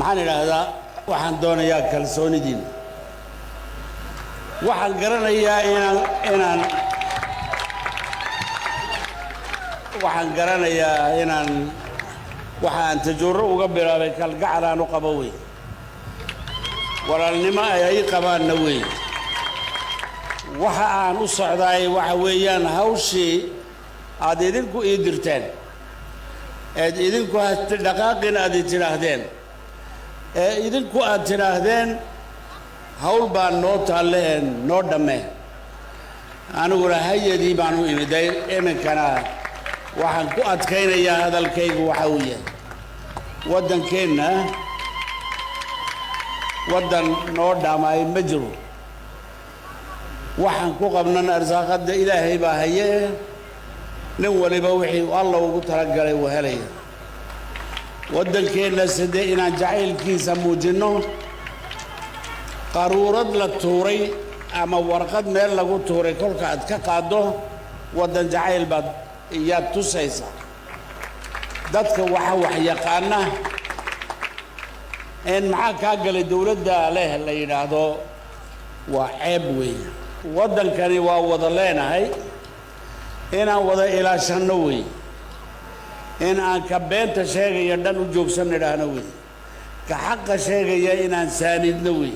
maxaan idhaahdaa waxaan doonayaa kalsoonidiin waxaan garanayaa inaan waxaan tajooro uga bilaabay kalgacal aan u qabo wey walaalnimo ay qabaanna wey waxa aan u socdaay waxa weeyaan hawshii aad idinku ii dirteen aad idinku dhaqaaqin aad tidhaahdeen idinku aad tidhaahdeen hawl baan noo taalleen noo dhammee aniguna hayadii baan u imiday iminkana waxaan ku adkaynayaa hadalkaygu waxa uu yahay waddankeenna waddan noo dhammaay ma jiro waxaan ku qabnana arsaaqadda ilaahay baa haye nin waliba wixii alla ugu talagalay uu helaya waddankeenna sidee inaan jacaylkiisa muujinno qaruurad la tuuray ama warqad meel lagu tuuray kolka aad ka qaaddo waddan jacayl baad iyaad tusaysa dadka waxa wax yaqaana in maxaa kaa galay dawladda leh la yidhaahdo waa ceeb weeye waddankani waa wada leenahay inaan wada ilaashanno wey in aan ka beenta sheegaya dhan u joogsan idhaahno wey ka xaqa sheegaya inaan saanidno wey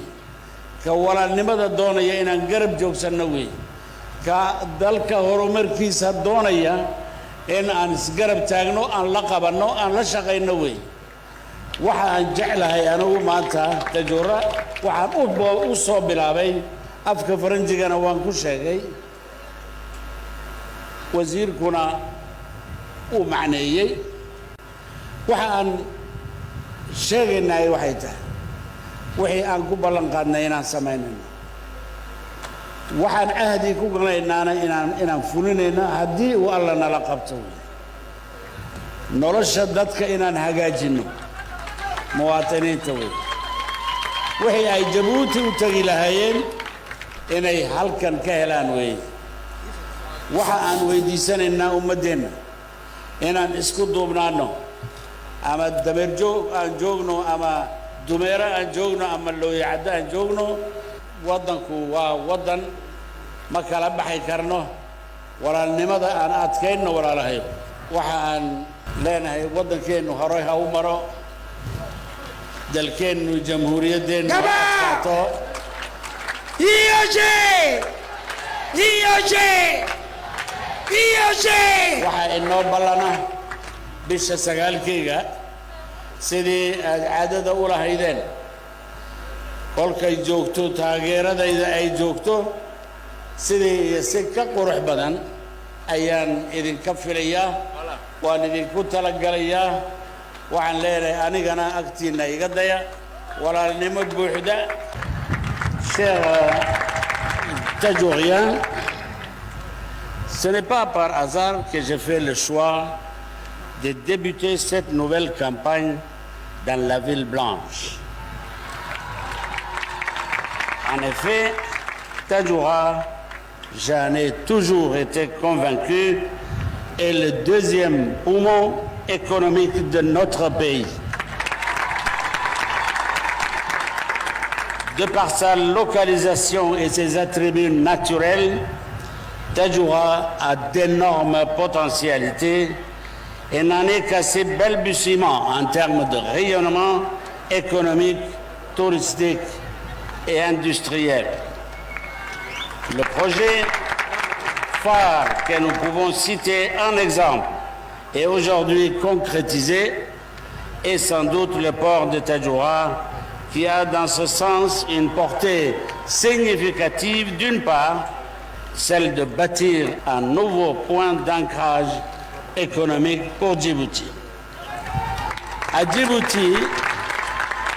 ka walaalnimada doonaya inaan garab joogsanno wey ka dalka horumarkiisa doonaya in aan isgarab taagno aan la qabanno aan la shaqayno wey waxa aan jeclahay anigu maanta tajoora waxaan u soo bilaabay afka faranjigana waan ku sheegay wasiirkuna uu macneeyey waxa aan sheegaynay waxay tahay wixii aan ku ballan qaadnay inaan samaynayno waxaan ahdi ku galaynaana inaan fulinayno haddii uu alla nala qabto nolosha dadka inaan hagaajinno muwaatiniinta wey wixii ay jabuuti u tegi lahaayeen inay halkan ka helaan wey waxa aan weydiisanaynaa ummaddeenna inaan isku duubnaanno ama dameerjoog aan joogno ama dumeero aan joogno ama looyacaddo aan joogno waddanku waa waddan ma kala baxay karno walaalnimada aan adkaynno walaalahay waxa aan leenahay waddankeennu horay ha u maro dalkeennu jamhuuriyaddeennu adkaato waxaa inoo ballana bisha 9-keyga sidii aad caadada u lahaydeen kolkay joogto taageeradayda ay joogto sidii iyo si ka qurux badan ayaan idinka filayaa waan idinku talagalayaa waxaan leenahay anigana agtiinna iga daya walaalnimo buuxda cher Tajouriens, ce n'est pas par hasard que j'ai fait le choix de débuter cette nouvelle campagne dans la ville blanche. En effet, Tadjoura, j'en ai toujours été convaincu, est le deuxième poumon économique de notre pays. De par sa localisation et ses attributs naturels, Tadjoura a d'énormes potentialités et n'en est qu'à ses balbutiements en termes de rayonnement économique, touristique et industriel. Le projet phare que nous pouvons citer en exemple et aujourd'hui concrétisé est sans doute le port de Tadjoura, qui a dans ce sens une portée significative, d'une part, celle de bâtir un nouveau point d'ancrage économique pour Djibouti. À Djibouti,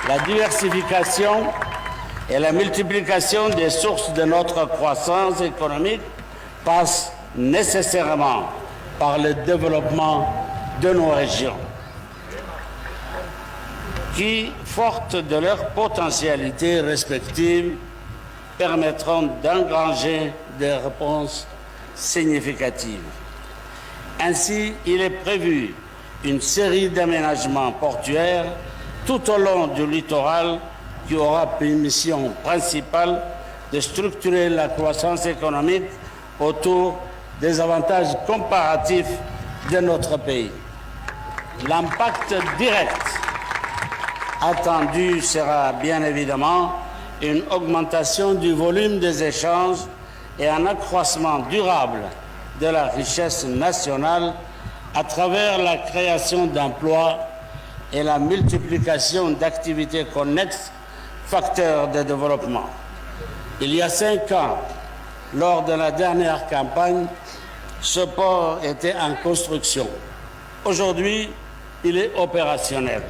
la diversification et la multiplication des sources de notre croissance économique passent nécessairement par le développement de nos régions, qui, fortes de leurs potentialités respectives, permettront d'engranger des réponses significatives. Ainsi, il est prévu une série d'aménagements portuaires tout au long du littoral qui aura pour mission principale de structurer la croissance économique autour des avantages comparatifs de notre pays. L'impact direct attendu sera bien évidemment une augmentation du volume des échanges et un accroissement durable de la richesse nationale à travers la création d'emplois et la multiplication d'activités connexes, facteurs de développement. Il y a 5 ans, lors de la dernière campagne, ce port était en construction. Aujourd'hui, il est opérationnel.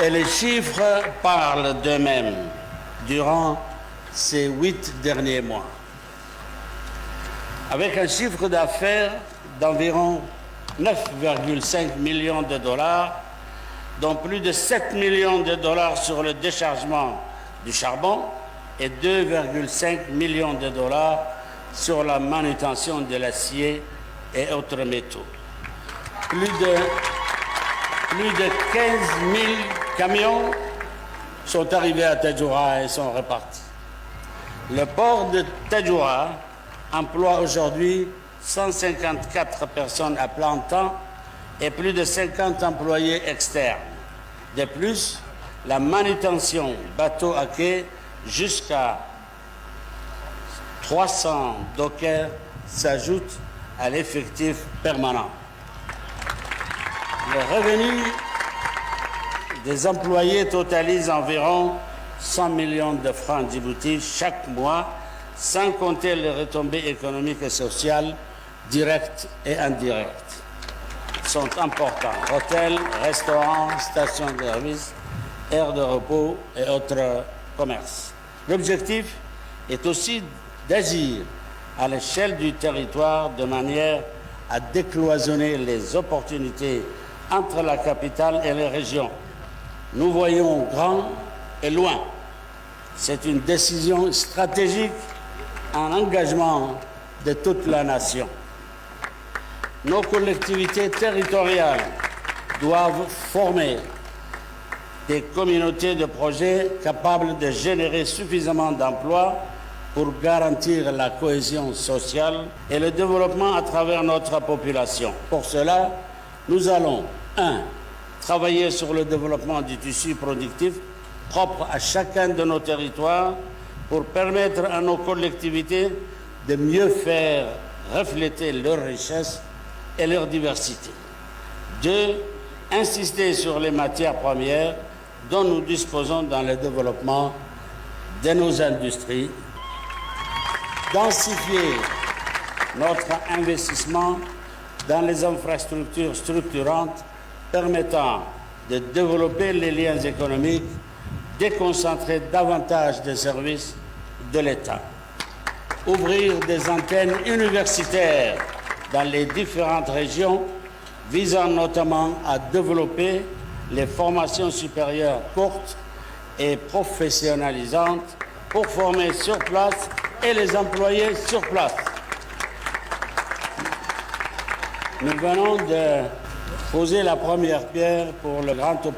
Et les chiffres parlent d'eux-mêmes durant ces 8 derniers mois. Avec un chiffre d'affaires d'environ 9,5 millions de dollars, dont plus de 7 millions de dollars sur le déchargement du charbon et 2,5 millions de dollars sur la manutention de l'acier et autres métaux. Plus de 15 000 camions sont arrivés à Tadjoura et sont repartis. Le port de Tadjoura emploie aujourd'hui 154 personnes à plein temps et plus de 50 employés externes. De plus, la manutention bateau à quai jusqu'à 300 dockers s'ajoute à l'effectif permanent. Le revenu des employés totalise environ 100 millions de francs djibouti chaque mois, sans compter les retombées économiques et sociales directes et indirectes. Sont importants. Hôtels, restaurants, stations de service, aires de repos et autres commerces. L'objectif est aussi d'agir à l'échelle du territoire de manière à décloisonner les opportunités entre la capitale et les régions. Nous voyons grand et loin. C'est une décision stratégique, un engagement de toute la nation. Nos collectivités territoriales doivent former des communautés de projets capables de générer suffisamment d'emplois pour garantir la cohésion sociale et le développement à travers notre population. Pour cela, nous allons 1. Travailler sur le développement du tissu productif propre à chacun de nos territoires pour permettre à nos collectivités de mieux faire refléter leurs richesses et leur diversité. 2. Insister sur les matières premières dont nous disposons dans le développement de nos industries. Densifier notre investissement dans les infrastructures structurantes permettant de développer les liens économiques, déconcentrer davantage des services de l'État. Ouvrir des antennes universitaires dans les différentes régions, visant notamment à développer les formations supérieures courtes et professionnalisantes pour former sur place et les employer sur place. Nous venons de poser la première pierre pour le grand hôpital